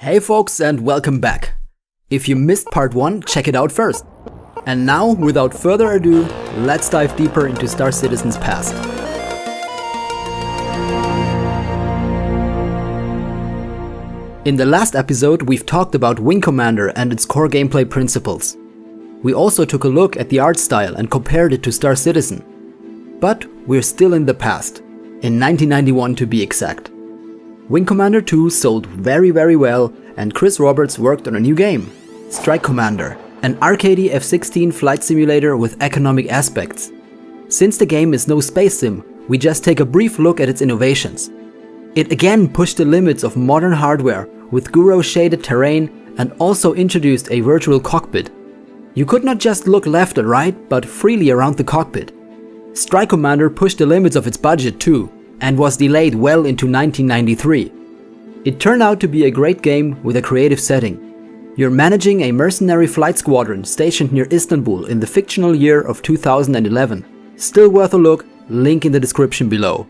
Hey folks, and welcome back. If you missed part 1, check it out first. And now, without further ado, let's dive deeper into Star Citizen's past. In the last episode, we've talked about Wing Commander and its core gameplay principles. We also took a look at the art style and compared it to Star Citizen. But we're still in the past, in 1991 to be exact. Wing Commander 2 sold very well, and Chris Roberts worked on a new game, Strike Commander, an arcadey F-16 flight simulator with economic aspects. Since the game is no space sim, we just take a brief look at its innovations. It again pushed the limits of modern hardware with Guro-shaded terrain and also introduced a virtual cockpit. You could not just look left or right, but freely around the cockpit. Strike Commander pushed the limits of its budget too, and was delayed well into 1993. It turned out to be a great game with a creative setting. You're managing a mercenary flight squadron stationed near Istanbul in the fictional year of 2011. Still worth a look, link in the description below.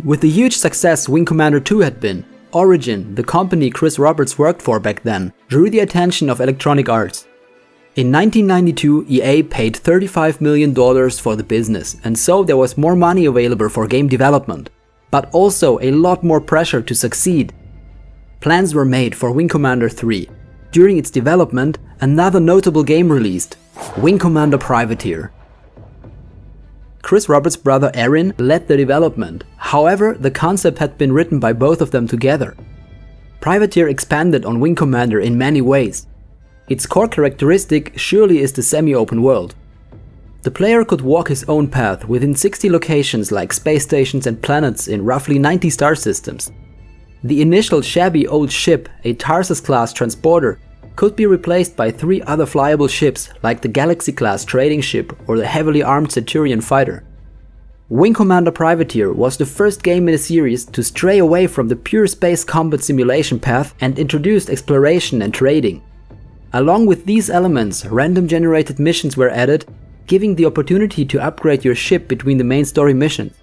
With the huge success Wing Commander 2 had been, Origin, the company Chris Roberts worked for back then, drew the attention of Electronic Arts. In 1992, EA paid $35 million for the business, and so there was more money available for game development, but also a lot more pressure to succeed. Plans were made for Wing Commander 3. During its development, another notable game released, Wing Commander Privateer. Chris Roberts' brother Aaron led the development, however the concept had been written by both of them together. Privateer expanded on Wing Commander in many ways. Its core characteristic surely is the semi-open world. The player could walk his own path within 60 locations like space stations and planets in roughly 90 star systems. The initial shabby old ship, a Tarsus-class transporter, could be replaced by 3 other flyable ships like the Galaxy-class trading ship or the heavily armed Centurion fighter. Wing Commander Privateer was the first game in the series to stray away from the pure space combat simulation path and introduced exploration and trading. Along with these elements, random generated missions were added, giving the opportunity to upgrade your ship between the main story missions.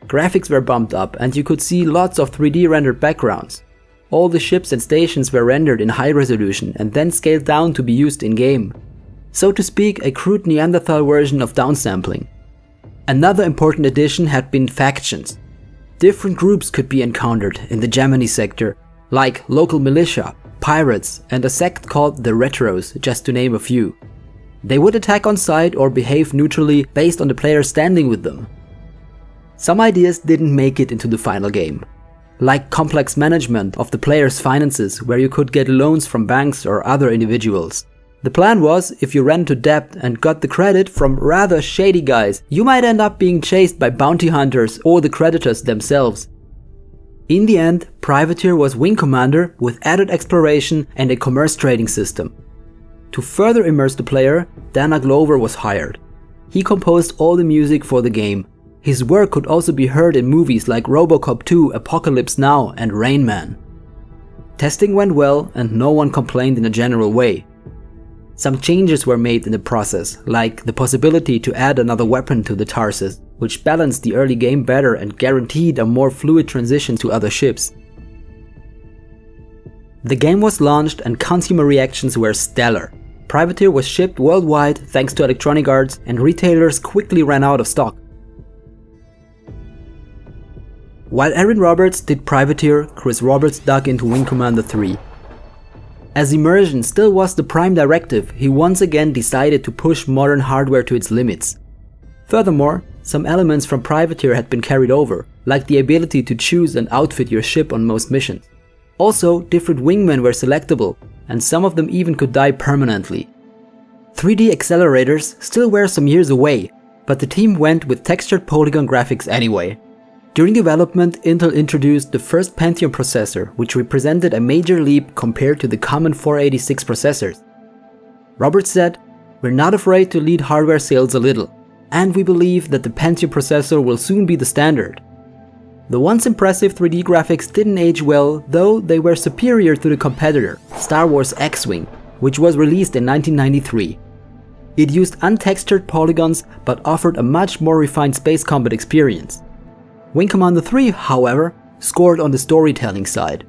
Graphics were bumped up and you could see lots of 3D rendered backgrounds. All the ships and stations were rendered in high resolution and then scaled down to be used in-game. So to speak, a crude Neanderthal version of downsampling. Another important addition had been factions. Different groups could be encountered in the Gemini sector, like local militia, pirates, and a sect called the Retros, just to name a few. They would attack on sight or behave neutrally based on the player standing with them. Some ideas didn't make it into the final game, like complex management of the player's finances where you could get loans from banks or other individuals. The plan was, if you ran into debt and got the credit from rather shady guys, you might end up being chased by bounty hunters or the creditors themselves. In the end, Privateer was Wing Commander with added exploration and a commerce trading system. To further immerse the player, Dana Glover was hired. He composed all the music for the game. His work could also be heard in movies like RoboCop 2, Apocalypse Now, and Rain Man. Testing went well and no one complained in a general way. Some changes were made in the process, like the possibility to add another weapon to the Tarsus, which balanced the early game better and guaranteed a more fluid transition to other ships. The game was launched and consumer reactions were stellar. Privateer was shipped worldwide thanks to Electronic Arts, and retailers quickly ran out of stock. While Aaron Roberts did Privateer, Chris Roberts dug into Wing Commander 3. As immersion still was the prime directive, he once again decided to push modern hardware to its limits. Furthermore, some elements from Privateer had been carried over, like the ability to choose and outfit your ship on most missions. Also, different wingmen were selectable, and some of them even could die permanently. 3D accelerators still were some years away, but the team went with textured polygon graphics anyway. During development, Intel introduced the first Pentium processor, which represented a major leap compared to the common 486 processors. Roberts said, "We're not afraid to lead hardware sales a little, and we believe that the Pentium processor will soon be the standard." The once impressive 3D graphics didn't age well, though they were superior to the competitor, Star Wars X-Wing, which was released in 1993. It used untextured polygons but offered a much more refined space combat experience. Wing Commander 3, however, scored on the storytelling side.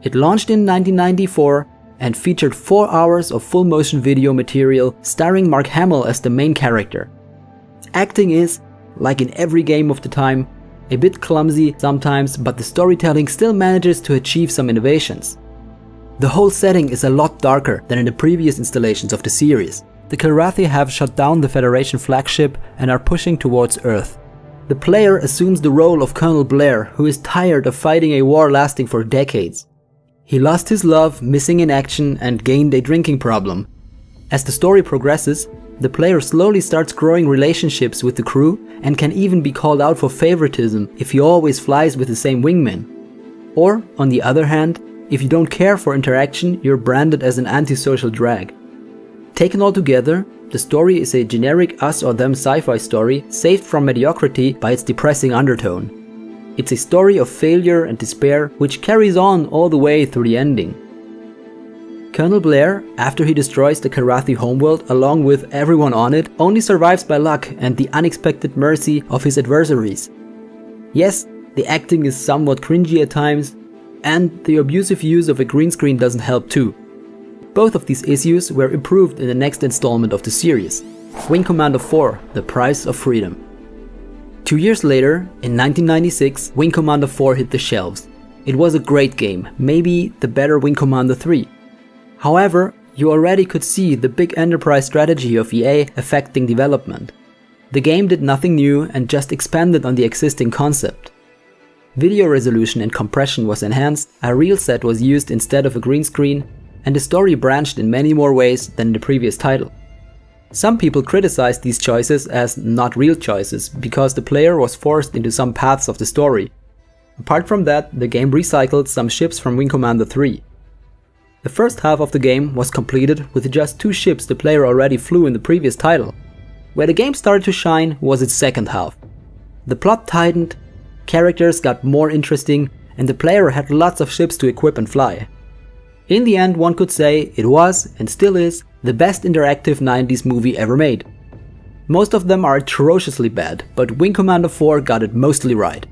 It launched in 1994 and featured 4 hours of full motion video material starring Mark Hamill as the main character. Acting is, like in every game of the time, a bit clumsy sometimes, but the storytelling still manages to achieve some innovations. The whole setting is a lot darker than in the previous installations of the series. The Kilrathi have shut down the Federation flagship and are pushing towards Earth. The player assumes the role of Colonel Blair, who is tired of fighting a war lasting for decades. He lost his love, missing in action, and gained a drinking problem. As the story progresses, the player slowly starts growing relationships with the crew and can even be called out for favoritism if he always flies with the same wingman. Or, on the other hand, if you don't care for interaction, you're branded as an antisocial drag. Taken all together, the story is a generic us or them sci-fi story saved from mediocrity by its depressing undertone. It's a story of failure and despair which carries on all the way through the ending. Colonel Blair, after he destroys the Kilrathi homeworld along with everyone on it, only survives by luck and the unexpected mercy of his adversaries. Yes, the acting is somewhat cringy at times, and the abusive use of a green screen doesn't help too. Both of these issues were improved in the next installment of the series, Wing Commander 4: The Price of Freedom. 2 years later, in 1996, Wing Commander 4 hit the shelves. It was a great game, maybe the better Wing Commander 3. However, you already could see the big enterprise strategy of EA affecting development. The game did nothing new and just expanded on the existing concept. Video resolution and compression was enhanced, a reel set was used instead of a green screen, and the story branched in many more ways than in the previous title. Some people criticized these choices as not real choices because the player was forced into some paths of the story. Apart from that, the game recycled some ships from Wing Commander 3. The first half of the game was completed with just 2 ships the player already flew in the previous title. Where the game started to shine was its second half. The plot tightened, characters got more interesting, and the player had lots of ships to equip and fly. In the end, one could say it was, and still is, the best interactive 90s movie ever made. Most of them are atrociously bad, but Wing Commander 4 got it mostly right.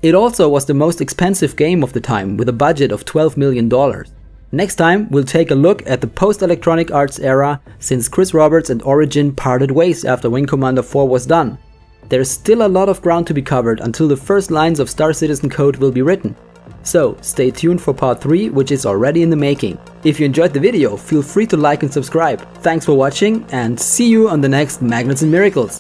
It also was the most expensive game of the time with a budget of $12 million. Next time, we'll take a look at the post-Electronic Arts era since Chris Roberts and Origin parted ways after Wing Commander 4 was done. There's still a lot of ground to be covered until the first lines of Star Citizen code will be written. So, stay tuned for part 3, which is already in the making. If you enjoyed the video, feel free to like and subscribe. Thanks for watching, and see you on the next Magnets and Miracles!